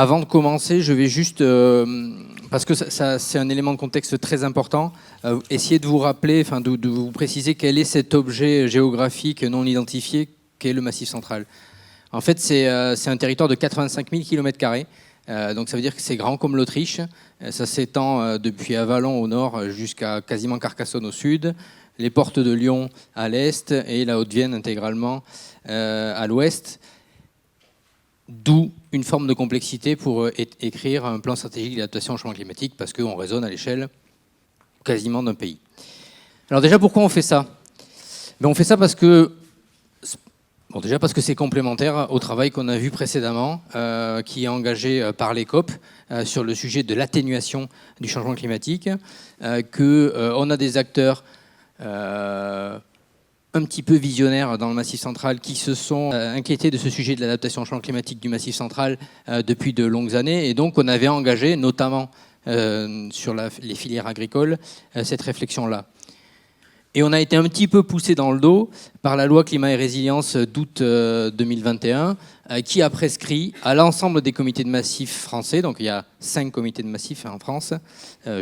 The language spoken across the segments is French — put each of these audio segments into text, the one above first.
Avant de commencer, je vais juste, parce que c'est un élément de contexte très important, essayer de vous rappeler, enfin de vous préciser quel est cet objet géographique non identifié qu'est le Massif central. En fait, c'est un territoire de 85 000 km², donc ça veut dire que c'est grand comme l'Autriche. Ça s'étend depuis Avallon au nord jusqu'à quasiment Carcassonne au sud, les portes de Lyon à l'est et la Haute-Vienne intégralement à l'ouest. D'où une forme de complexité pour écrire un plan stratégique d'adaptation au changement climatique, parce qu'on raisonne à l'échelle quasiment d'un pays. Alors déjà, pourquoi on fait ça? On fait ça parce que, déjà parce que c'est complémentaire au travail qu'on a vu précédemment, qui est engagé par l'ECOP sur le sujet de l'atténuation du changement climatique, qu'on a des acteurs un petit peu visionnaires dans le Massif central qui se sont inquiétés de ce sujet de l'adaptation au changement climatique du Massif central depuis de longues années. Et donc, on avait engagé, notamment sur les filières agricoles, cette réflexion-là. Et on a été un petit peu poussé dans le dos par la loi climat et résilience d'août 2021, qui a prescrit à l'ensemble des comités de massif français, donc il y a 5 comités de massif en France,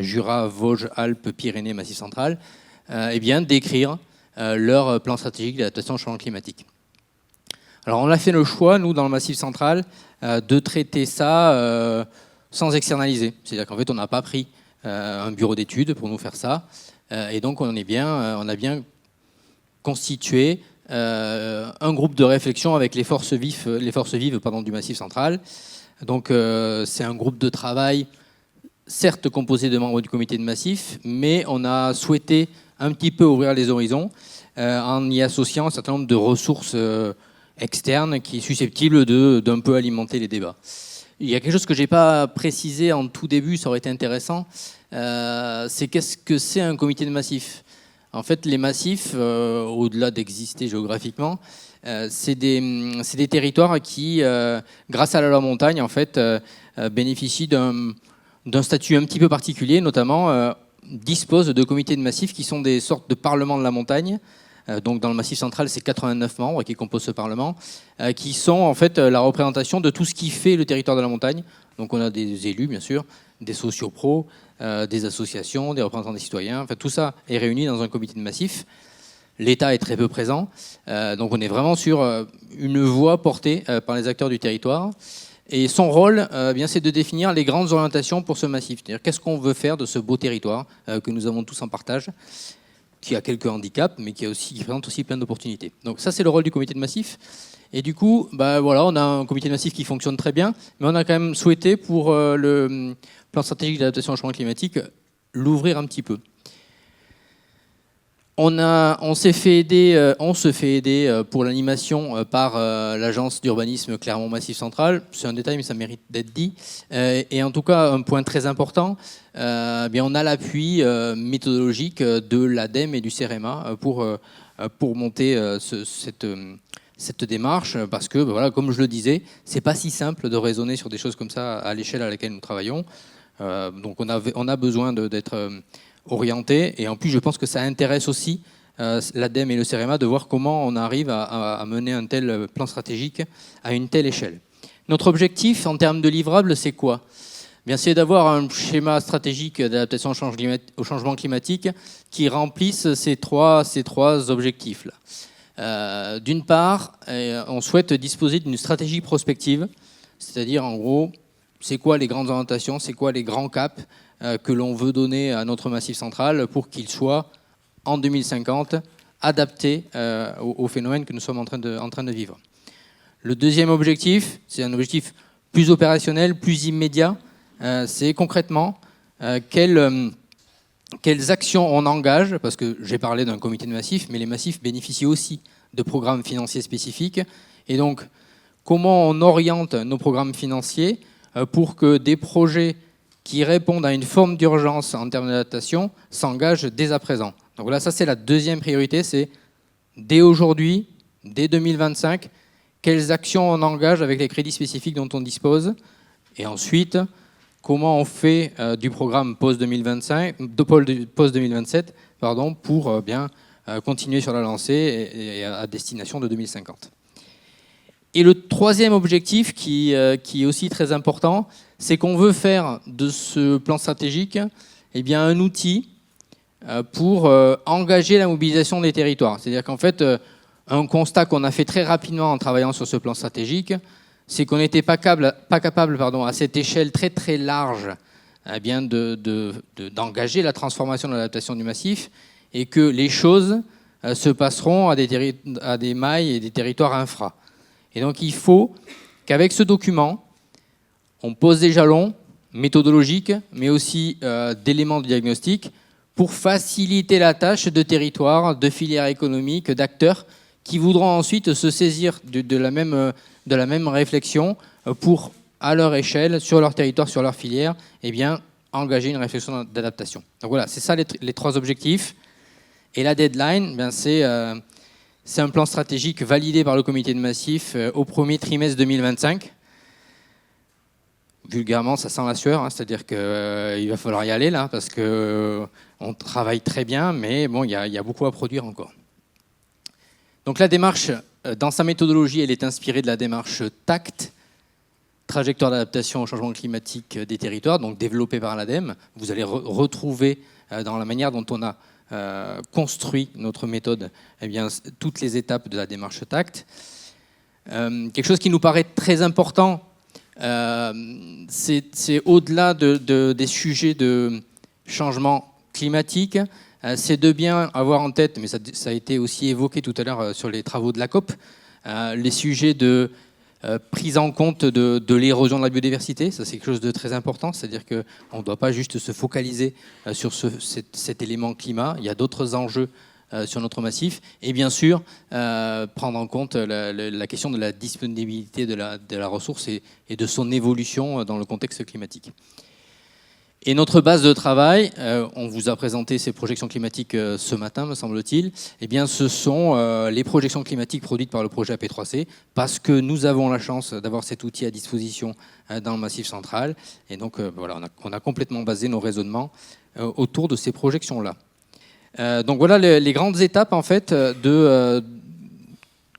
Jura, Vosges, Alpes, Pyrénées, Massif central, d'écrire leur plan stratégique d'adaptation au changement climatique. Alors on a fait le choix, nous, dans le Massif central, de traiter ça sans externaliser. C'est-à-dire qu'en fait, on n'a pas pris un bureau d'études pour nous faire ça. Et donc, on a bien constitué un groupe de réflexion avec les forces vives du Massif central. Donc, c'est un groupe de travail, certes composé de membres du comité de massif, mais on a souhaité un petit peu ouvrir les horizons en y associant un certain nombre de ressources externes qui sont susceptibles d'un peu alimenter les débats. Il y a quelque chose que je n'ai pas précisé en tout début, ça aurait été intéressant, c'est qu'est-ce que c'est un comité de massif. En fait, les massifs, au-delà d'exister géographiquement, c'est des territoires qui, grâce à la loi montagne, en fait, bénéficient d'un statut un petit peu particulier, notamment disposent de comités de massif qui sont des sortes de parlements de la montagne. Donc dans le Massif central, c'est 89 membres qui composent ce Parlement, qui sont en fait la représentation de tout ce qui fait le territoire de la montagne. Donc on a des élus, bien sûr, des sociopros, des associations, des représentants des citoyens. Enfin, tout ça est réuni dans un comité de massif. L'État est très peu présent. Donc on est vraiment sur une voix portée par les acteurs du territoire. Et son rôle, c'est de définir les grandes orientations pour ce massif. C'est-à-dire qu'est-ce qu'on veut faire de ce beau territoire que nous avons tous en partage, qui a quelques handicaps, mais qui présente aussi plein d'opportunités. Donc ça, c'est le rôle du comité de massif. Et du coup, on a un comité de massif qui fonctionne très bien, mais on a quand même souhaité, pour le plan stratégique d'adaptation au changement climatique, l'ouvrir un petit peu. On se fait aider pour l'animation par l'agence d'urbanisme Clermont-Massif central. C'est un détail, mais ça mérite d'être dit. Et en tout cas, un point très important, on a l'appui méthodologique de l'ADEME et du CEREMA pour monter cette démarche, parce que, comme je le disais, c'est pas si simple de raisonner sur des choses comme ça à l'échelle à laquelle nous travaillons. Donc on a besoin d'être orienté, et en plus je pense que ça intéresse aussi l'ADEME et le CEREMA de voir comment on arrive à mener un tel plan stratégique à une telle échelle. Notre objectif en termes de livrables, c'est quoi ? C'est d'avoir un schéma stratégique d'adaptation au changement climatique qui remplisse ces trois objectifs-là. D'une part, on souhaite disposer d'une stratégie prospective, c'est-à-dire en gros, c'est quoi les grandes orientations, c'est quoi les grands caps que l'on veut donner à notre Massif central pour qu'il soit, en 2050, adapté aux phénomènes que nous sommes en train de vivre. Le deuxième objectif, c'est un objectif plus opérationnel, plus immédiat. C'est concrètement quelles actions on engage, parce que j'ai parlé d'un comité de massif, mais les massifs bénéficient aussi de programmes financiers spécifiques. Et donc, comment on oriente nos programmes financiers pour que des projets qui répondent à une forme d'urgence en termes d'adaptation s'engagent dès à présent. Donc là, ça c'est la deuxième priorité, c'est dès aujourd'hui, dès 2025, quelles actions on engage avec les crédits spécifiques dont on dispose, et ensuite, comment on fait du programme post-2027 pour continuer sur la lancée et à destination de 2050. Et le troisième objectif qui est aussi très important, c'est qu'on veut faire de ce plan stratégique eh bien, un outil pour engager la mobilisation des territoires. C'est-à-dire qu'en fait, un constat qu'on a fait très rapidement en travaillant sur ce plan stratégique, c'est qu'on n'était pas capable à cette échelle très très large eh bien, d'engager la transformation de l'adaptation du massif, et que les choses se passeront à des mailles et des territoires infra. Et donc il faut qu'avec ce document, on pose des jalons méthodologiques, mais aussi d'éléments de diagnostic pour faciliter la tâche de territoires, de filières économiques, d'acteurs qui voudront ensuite se saisir de la même réflexion pour, à leur échelle, sur leur territoire, sur leur filière, eh bien, engager une réflexion d'adaptation. Donc voilà, c'est ça les trois objectifs. Et la deadline, ben c'est un plan stratégique validé par le comité de massif au premier trimestre 2025. Vulgairement, ça sent la sueur, hein, c'est-à-dire qu'il va falloir y aller là, parce qu'on travaille très bien, mais bon, il y a beaucoup à produire encore. Donc la démarche, dans sa méthodologie, elle est inspirée de la démarche TACT, trajectoire d'adaptation au changement climatique des territoires, donc développée par l'ADEME. Vous allez retrouver dans la manière dont on a construit notre méthode eh bien, toutes les étapes de la démarche TACT. Quelque chose qui nous paraît très important, c'est au-delà des sujets de changement climatique, c'est de bien avoir en tête, mais ça a été aussi évoqué tout à l'heure sur les travaux de la COP, les sujets de prise en compte de l'érosion de la biodiversité. Ça, c'est quelque chose de très important, c'est-à-dire qu'on ne doit pas juste se focaliser sur cet élément climat. Il y a d'autres enjeux sur notre massif, et bien sûr prendre en compte la question de la disponibilité de la ressource et de son évolution dans le contexte climatique. Et notre base de travail, on vous a présenté ces projections climatiques ce matin, me semble-t-il, eh bien, ce sont les projections climatiques produites par le projet AP3C, parce que nous avons la chance d'avoir cet outil à disposition dans le Massif central. Et donc, voilà, on a complètement basé nos raisonnements autour de ces projections-là. Donc voilà les grandes étapes en fait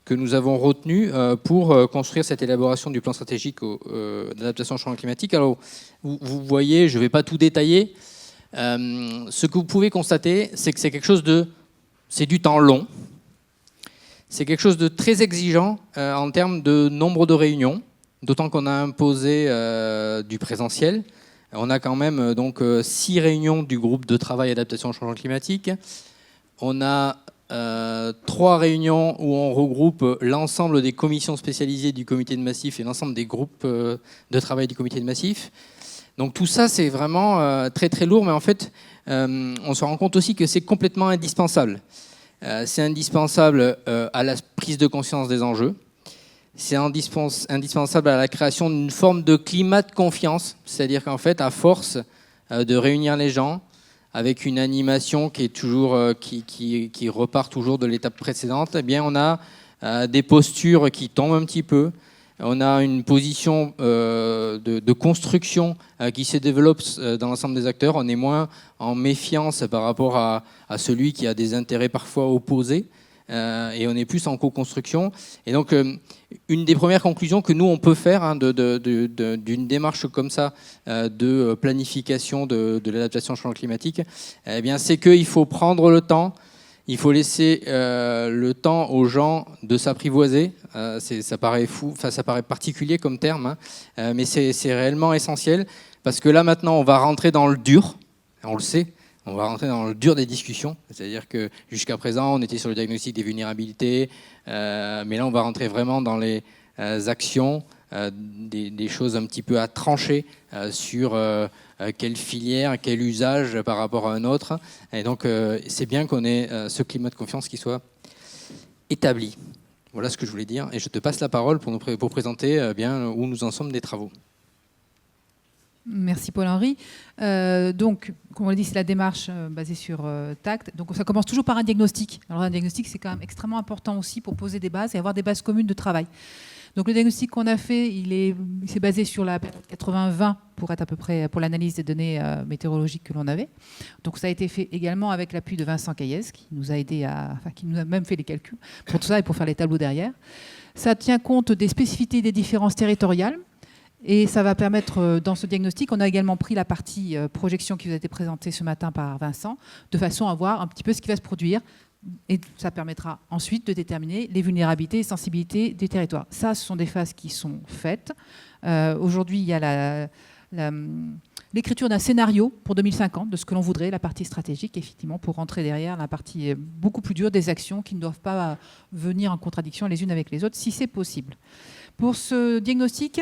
que nous avons retenues pour construire cette élaboration du plan stratégique d'adaptation au changement climatique. Alors vous voyez, je ne vais pas tout détailler. Ce que vous pouvez constater, c'est que c'est du temps long. C'est quelque chose de très exigeant en termes de nombre de réunions, d'autant qu'on a imposé du présentiel. On a quand même donc 6 réunions du groupe de travail adaptation au changement climatique. On a 3 réunions où on regroupe l'ensemble des commissions spécialisées du comité de massif et l'ensemble des groupes de travail du comité de massif. Donc tout ça, c'est vraiment très très lourd, mais en fait, on se rend compte aussi que c'est complètement indispensable. C'est indispensable à la prise de conscience des enjeux. C'est indispensable à la création d'une forme de climat de confiance, c'est-à-dire qu'en fait, à force de réunir les gens avec une animation qui est toujours, qui repart toujours de l'étape précédente, eh bien, on a des postures qui tombent un petit peu. On a une position de construction qui se développe dans l'ensemble des acteurs. On est moins en méfiance par rapport à celui qui a des intérêts parfois opposés. Et on est plus en co-construction. Et donc, une des premières conclusions que nous, on peut faire d'une démarche comme ça de planification de l'adaptation au changement climatique, eh bien, c'est qu'il faut prendre le temps, il faut laisser le temps aux gens de s'apprivoiser. Ça paraît fou, enfin, ça paraît particulier comme terme, hein, mais c'est réellement essentiel, parce que là, maintenant, on va rentrer dans le dur, on le sait. On va rentrer dans le dur des discussions, c'est-à-dire que jusqu'à présent, on était sur le diagnostic des vulnérabilités, mais là, on va rentrer vraiment dans les actions, des choses un petit peu à trancher sur quelle filière, quel usage par rapport à un autre. Et donc, c'est bien qu'on ait ce climat de confiance qui soit établi. Voilà ce que je voulais dire. Et je te passe la parole pour présenter bien où nous en sommes des travaux. Merci Paul-Henri. Donc, comme on l'a dit, c'est la démarche basée sur TACT. Donc, ça commence toujours par un diagnostic. Alors, un diagnostic, c'est quand même extrêmement important aussi pour poser des bases et avoir des bases communes de travail. Donc, le diagnostic qu'on a fait, il s'est basé sur la période 80-20 pour être à peu près pour l'analyse des données météorologiques que l'on avait. Donc, ça a été fait également avec l'appui de Vincent Caillès, qui nous a aidé qui nous a même fait les calculs pour tout ça et pour faire les tableaux derrière. Ça tient compte des spécificités des différences territoriales. Et ça va permettre, dans ce diagnostic, on a également pris la partie projection qui vous a été présentée ce matin par Vincent, de façon à voir un petit peu ce qui va se produire. Et ça permettra ensuite de déterminer les vulnérabilités et sensibilités des territoires. Ça, ce sont des phases qui sont faites. Aujourd'hui, il y a l'écriture d'un scénario pour 2050, de ce que l'on voudrait, la partie stratégique, effectivement, pour rentrer derrière la partie beaucoup plus dure des actions qui ne doivent pas venir en contradiction les unes avec les autres, si c'est possible. Pour ce diagnostic,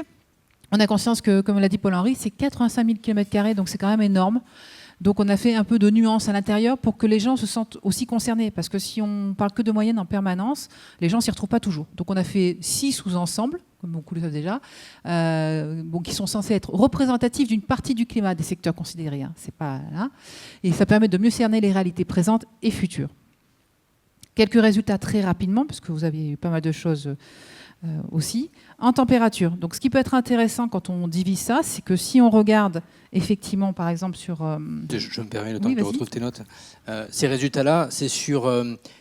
on a conscience que, comme l'a dit Paul-Henri, c'est 85 000 km², donc c'est quand même énorme. Donc on a fait un peu de nuance à l'intérieur pour que les gens se sentent aussi concernés. Parce que si on parle que de moyenne en permanence, les gens ne s'y retrouvent pas toujours. Donc on a fait 6 sous-ensembles, comme beaucoup le savent déjà, qui sont censés être représentatifs d'une partie du climat des secteurs considérés. Hein. C'est pas là. Et ça permet de mieux cerner les réalités présentes et futures. Quelques résultats très rapidement, parce que vous avez eu pas mal de choses aussi. En température. Donc, ce qui peut être intéressant quand on divise ça, c'est que si on regarde effectivement, par exemple, sur... Je me permets le temps que tu retrouves tes notes. Ces résultats-là, c'est sur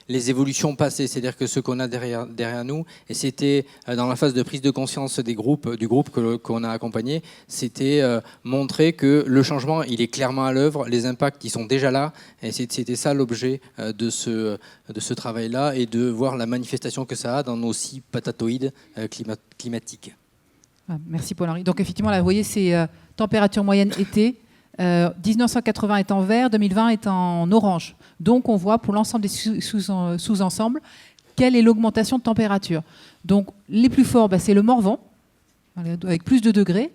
les évolutions passées, c'est-à-dire que ce qu'on a derrière nous, et c'était dans la phase de prise de conscience du groupe qu'on a accompagné, c'était montrer que le changement, il est clairement à l'œuvre, les impacts, ils sont déjà là, et c'était ça l'objet de ce travail-là, et de voir la manifestation que ça a dans nos 6 patatoïdes climatiques. Merci Paul-Henri. Donc effectivement, là, vous voyez, c'est température moyenne été. 1980 est en vert, 2020 est en orange. Donc on voit pour l'ensemble des sous-ensembles quelle est l'augmentation de température. Donc les plus forts, c'est le Morvan, avec plus de degrés.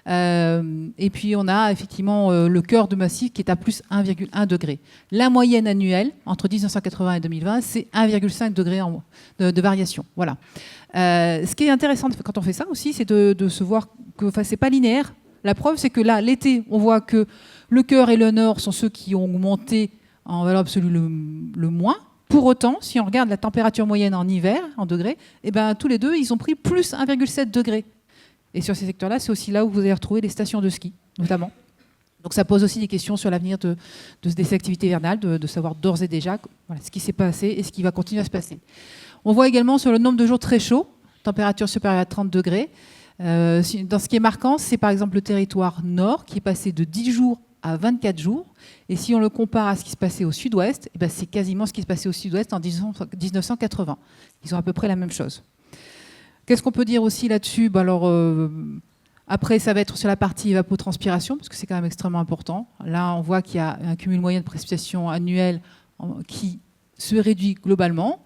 Et puis on a effectivement le cœur de massif qui est à plus 1,1 degré. La moyenne annuelle entre 1980 et 2020, c'est 1,5 degré de variation. Voilà. Ce qui est intéressant quand on fait ça aussi, c'est de se voir que c'est pas linéaire. La preuve, c'est que là, l'été, on voit que le cœur et le nord sont ceux qui ont augmenté en valeur absolue le moins. Pour autant, si on regarde la température moyenne en hiver, en degrés, tous les deux, ils ont pris plus 1,7 degré. Et sur ces secteurs-là, c'est aussi là où vous allez retrouver les stations de ski, notamment. Donc ça pose aussi des questions sur l'avenir de ces activités hivernales, de savoir d'ores et déjà ce qui s'est passé et ce qui va continuer à se passer. On voit également sur le nombre de jours très chauds, température supérieure à 30 degrés. Dans ce qui est marquant, c'est par exemple le territoire nord qui est passé de 10 jours à 24 jours. Et si on le compare à ce qui se passait au sud-ouest, c'est quasiment ce qui se passait au sud-ouest en 1980. Ils ont à peu près la même chose. Qu'est-ce qu'on peut dire aussi là-dessus ? Après, ça va être sur la partie évapotranspiration, parce que c'est quand même extrêmement important. Là, on voit qu'il y a un cumul moyen de précipitations annuelles qui se réduit globalement,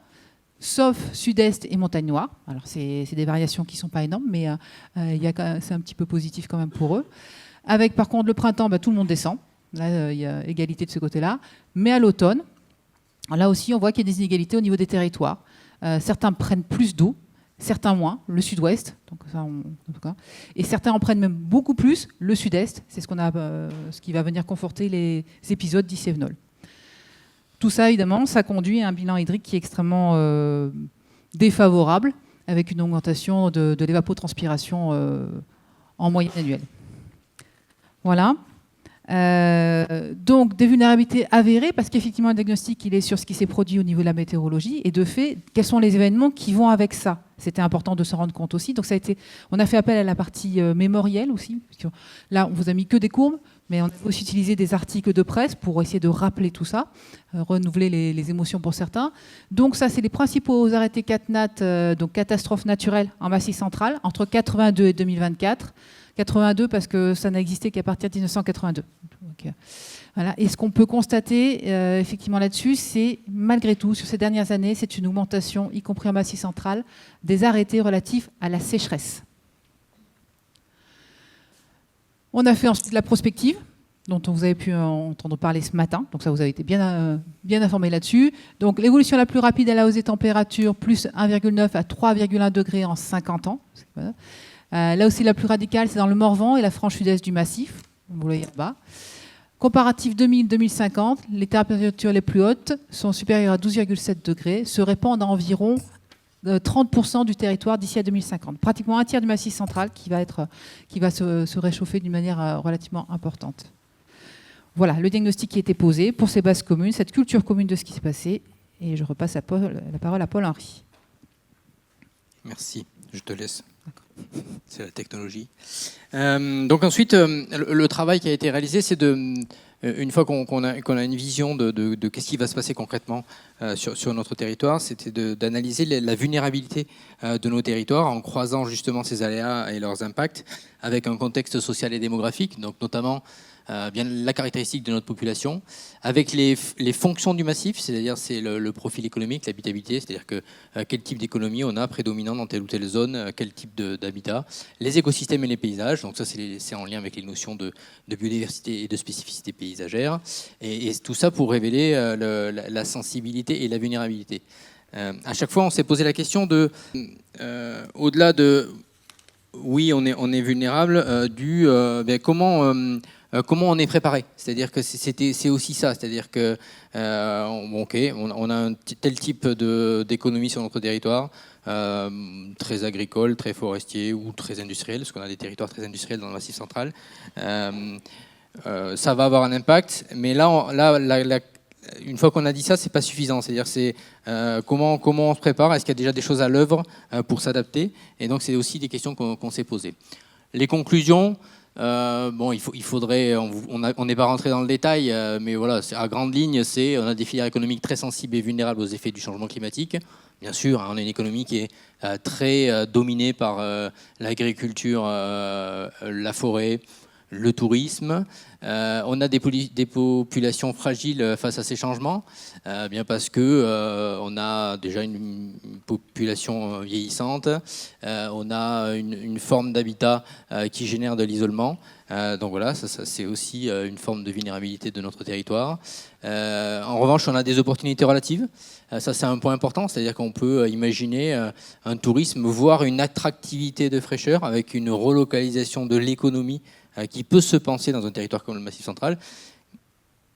sauf sud-est et montagne noire. Alors, c'est des variations qui ne sont pas énormes, mais c'est un petit peu positif quand même pour eux. Avec, par contre, le printemps, tout le monde descend. Là, il y a égalité de ce côté-là. Mais à l'automne, là aussi, on voit qu'il y a des inégalités au niveau des territoires. Certains prennent plus d'eau, certains moins, le sud-ouest, donc ça, en tout cas, et certains en prennent même beaucoup plus, le sud-est. C'est ce qui va venir conforter les épisodes d'Issy-Venol. Tout ça, évidemment, ça conduit à un bilan hydrique qui est extrêmement défavorable, avec une augmentation de l'évapotranspiration en moyenne annuelle. Voilà. Donc des vulnérabilités avérées, parce qu'effectivement le diagnostic il est sur ce qui s'est produit au niveau de la météorologie, et de fait, quels sont les événements qui vont avec ça. C'était important de se rendre compte aussi. Donc on a fait appel à la partie mémorielle aussi. Là, on vous a mis que des courbes, mais on a aussi utilisé des articles de presse pour essayer de rappeler tout ça, renouveler les émotions pour certains. Donc ça, c'est les principaux arrêtés CatNat, donc catastrophes naturelles en Massif central, entre 82 et 2024. 82 parce que ça n'a existé qu'à partir de 1982. Donc, voilà. Et ce qu'on peut constater effectivement là-dessus, c'est malgré tout, sur ces dernières années, c'est une augmentation, y compris en Massif central, des arrêtés relatifs à la sécheresse. On a fait ensuite la prospective, dont vous avez pu entendre parler ce matin. Donc ça, vous avez été bien informés là-dessus. Donc l'évolution la plus rapide à la hausse des températures, plus 1,9 à 3,1 degrés en 50 ans. Là aussi, la plus radicale, c'est dans le Morvan et la frange sud-est du massif. Vous le voyez là-bas. Comparatif 2000-2050, les températures les plus hautes sont supérieures à 12,7 degrés, se répandent à environ 30% du territoire d'ici à 2050. Pratiquement un tiers du massif central qui va se réchauffer d'une manière relativement importante. Voilà, le diagnostic qui a été posé pour ces bases communes, cette culture commune de ce qui s'est passé. Et je repasse la parole à Paul-Henri. Merci, je te laisse. C'est la technologie. Donc ensuite, le travail qui a été réalisé, c'est une fois qu'on a une vision de qu'est-ce qui va se passer concrètement sur notre territoire, c'était d'analyser la vulnérabilité de nos territoires en croisant justement ces aléas et leurs impacts avec un contexte social et démographique, donc notamment bien la caractéristique de notre population, avec les fonctions du massif, c'est-à-dire c'est le profil économique, l'habitabilité, c'est-à-dire que quel type d'économie on a prédominant dans telle ou telle zone, quel type d'habitat, les écosystèmes et les paysages, donc ça c'est en lien avec les notions de biodiversité et de spécificité paysagère, et tout ça pour révéler la sensibilité et la vulnérabilité. À chaque fois on s'est posé la question de, au-delà de, oui on est vulnérable, comment on est préparé. C'est-à-dire que c'est aussi ça. C'est-à-dire que, on a un tel type d'économie sur notre territoire, très agricole, très forestier ou très industriel, parce qu'on a des territoires très industriels dans le Massif central. Ça va avoir un impact, mais là une fois qu'on a dit ça, c'est pas suffisant. C'est-à-dire comment on se prépare. Est-ce qu'il y a déjà des choses à l'œuvre pour s'adapter? Et donc c'est aussi des questions qu'on s'est posées. Les conclusions. Il faudrait, on n'est pas rentré dans le détail, mais voilà, à grande ligne, on a des filières économiques très sensibles et vulnérables aux effets du changement climatique. Bien sûr, on a une économie qui est très dominée par l'agriculture, la forêt, le tourisme. On a des populations fragiles face à ces changements, bien parce que on a déjà une population vieillissante, on a une forme d'habitat qui génère de l'isolement. Donc voilà, ça c'est aussi une forme de vulnérabilité de notre territoire. En revanche, on a des opportunités relatives. Ça c'est un point important, c'est-à-dire qu'on peut imaginer un tourisme, voire une attractivité de fraîcheur avec une relocalisation de l'économie qui peut se penser dans un territoire comme le Massif central.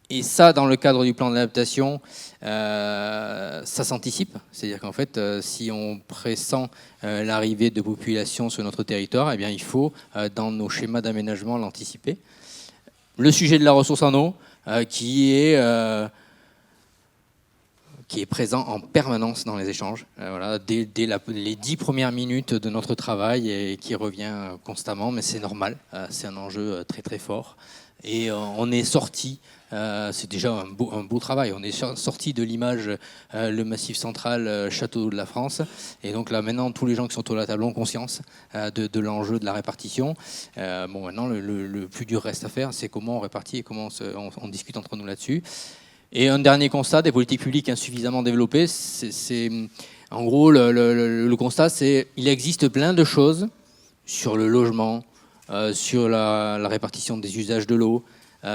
Et ça, dans le cadre du plan d'adaptation, ça s'anticipe. C'est-à-dire qu'en fait, si on pressent l'arrivée de populations sur notre territoire, eh bien, il faut, dans nos schémas d'aménagement, l'anticiper. Le sujet de la ressource en eau, qui est présent en permanence dans les échanges, dès les 10 premières minutes de notre travail et qui revient constamment, mais c'est normal, c'est un enjeu très très fort. Et on est sorti, c'est déjà un beau travail, on est sorti de l'image le Massif central, château de la France, et donc là maintenant tous les gens qui sont autour de la table ont conscience de l'enjeu de la répartition. Maintenant le plus dur reste à faire, c'est comment on répartit et comment on discute entre nous là-dessus. Et un dernier constat, des politiques publiques insuffisamment développées, en gros, le constat, c'est qu'il existe plein de choses sur le logement, sur la répartition des usages de l'eau,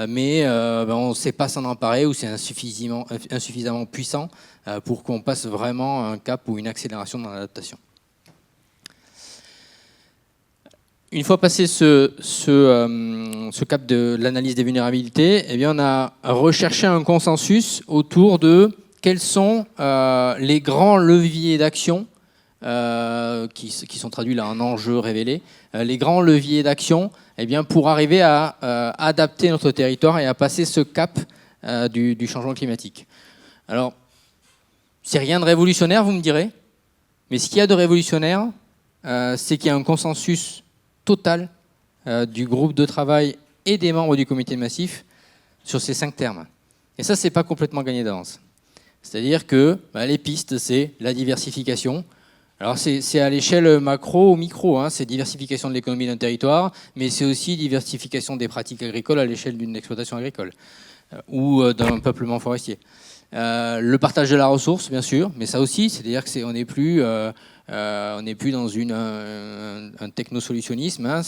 mais on ne sait pas s'en emparer ou c'est insuffisamment puissant pour qu'on passe vraiment un cap ou une accélération dans l'adaptation. Une fois passé ce cap de l'analyse des vulnérabilités, eh bien on a recherché un consensus autour de quels sont les grands leviers d'action qui sont traduits là en enjeux révélés, les grands leviers d'action eh bien, pour arriver à adapter notre territoire et à passer ce cap du changement climatique. Alors, c'est rien de révolutionnaire, vous me direz, mais ce qu'il y a de révolutionnaire, c'est qu'il y a un consensus total du groupe de travail et des membres du comité de massif sur ces 5 termes. Et ça, c'est pas complètement gagné d'avance. C'est-à-dire que les pistes, c'est la diversification. Alors c'est à l'échelle macro ou micro, hein, c'est diversification de l'économie d'un territoire, mais c'est aussi diversification des pratiques agricoles à l'échelle d'une exploitation agricole ou d'un peuplement forestier. Le partage de la ressource, bien sûr, mais ça aussi, c'est-à-dire qu'on n'est plus dans un technosolutionnisme. Hein,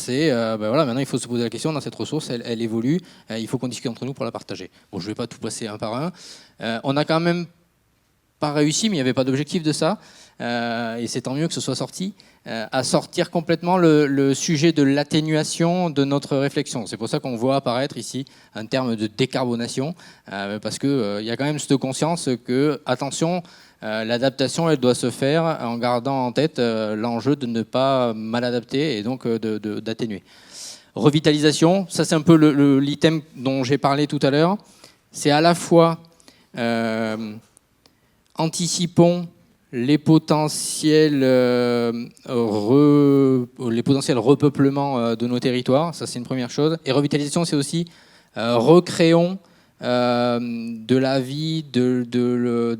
maintenant il faut se poser la question, dans cette ressource, elle évolue, il faut qu'on discute entre nous pour la partager. Bon, je ne vais pas tout passer un par un. On n'a quand même pas réussi, mais il n'y avait pas d'objectif de ça. Et c'est tant mieux que ce soit sorti, à sortir complètement le sujet de l'atténuation de notre réflexion. C'est pour ça qu'on voit apparaître ici un terme de décarbonation, parce qu'il y a quand même cette conscience que, attention, l'adaptation, elle doit se faire en gardant en tête l'enjeu de ne pas mal adapter et donc d'atténuer. Revitalisation, ça c'est un peu l'item dont j'ai parlé tout à l'heure. C'est à la fois anticipons les potentiels repeuplements de nos territoires, ça c'est une première chose. Et revitalisation, c'est aussi recréons de la vie, de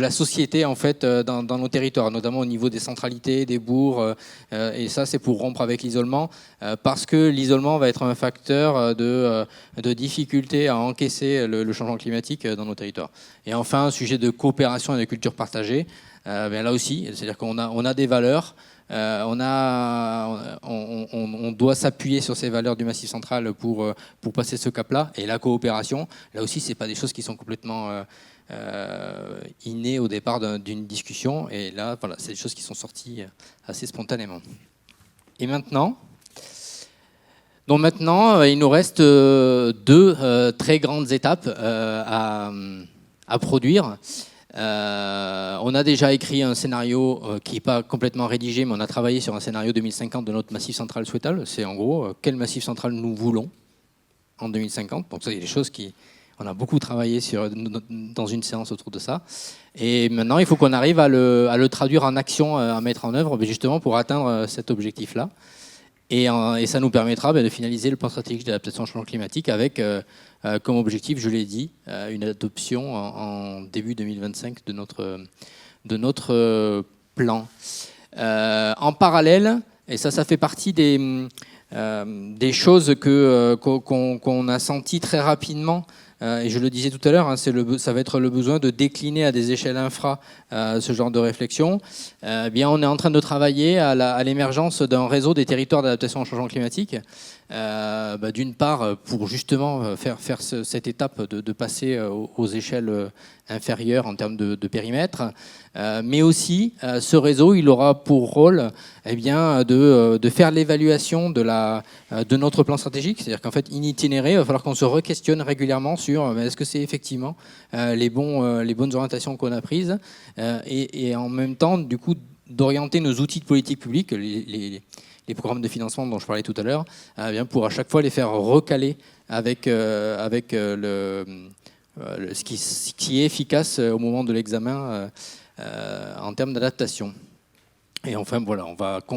la société en fait dans nos territoires, notamment au niveau des centralités, des bourgs, et ça c'est pour rompre avec l'isolement, parce que l'isolement va être un facteur de difficulté à encaisser le changement climatique dans nos territoires. Et enfin, un sujet de coopération et de culture partagée, là aussi, c'est-à-dire qu'on a des valeurs. On doit s'appuyer sur ces valeurs du Massif central pour passer ce cap-là. Et la coopération, là aussi, c'est pas des choses qui sont complètement innées au départ d'une discussion. Et là, voilà, c'est des choses qui sont sorties assez spontanément. Et maintenant, il nous reste deux très grandes étapes à produire. On a déjà écrit un scénario qui n'est pas complètement rédigé, mais on a travaillé sur un scénario 2050 de notre massif central souhaitable. C'est en gros quel massif central nous voulons en 2050. Donc ça, il y a des choses on a beaucoup travaillé dans une séance autour de ça. Et maintenant, il faut qu'on arrive à le traduire en action, à mettre en œuvre, justement pour atteindre cet objectif-là. Et ça nous permettra de finaliser le plan stratégique d'adaptation au changement climatique avec comme objectif, je l'ai dit, une adoption en début 2025 de notre plan. En parallèle, et ça fait partie des choses qu'on a senties très rapidement, et je le disais tout à l'heure, ça va être le besoin de décliner à des échelles infra ce genre de réflexion. Bien, on est en train de travailler à l'émergence d'un réseau des territoires d'adaptation au changement climatique. D'une part, pour justement faire cette étape de passer aux échelles inférieures en termes de périmètre, mais aussi ce réseau, il aura pour rôle de faire l'évaluation de notre plan stratégique. C'est-à-dire qu'en fait, in itinéré, il va falloir qu'on se re-questionne régulièrement sur est-ce que c'est effectivement les bonnes orientations qu'on a prises, et en même temps, du coup, d'orienter nos outils de politique publique, les programmes de financement dont je parlais tout à l'heure, pour à chaque fois les faire recaler avec ce qui est efficace au moment de l'examen en termes d'adaptation. Et enfin, voilà,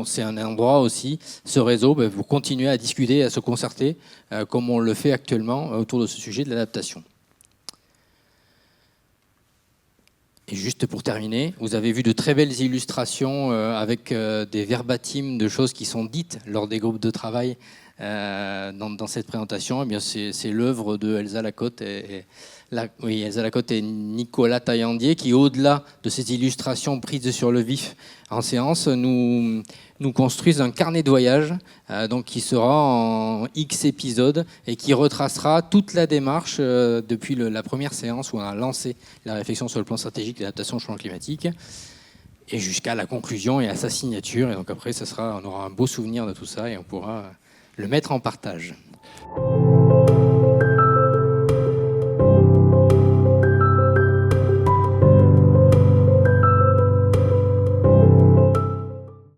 c'est un endroit aussi, ce réseau, pour continuer à discuter, à se concerter, comme on le fait actuellement autour de ce sujet de l'adaptation. Et juste pour terminer, vous avez vu de très belles illustrations avec des verbatims de choses qui sont dites lors des groupes de travail dans cette présentation. Eh bien, c'est l'œuvre de Elsa Lacote Elsa Lacote et Nicolas Taillandier qui, au-delà de ces illustrations prises sur le vif en séance, nous construisent un carnet de voyage qui sera en X épisodes et qui retracera toute la démarche depuis la première séance où on a lancé la réflexion sur le plan stratégique d'adaptation au changement climatique et jusqu'à la conclusion et à sa signature. Et donc après, on aura un beau souvenir de tout ça et on pourra le mettre en partage.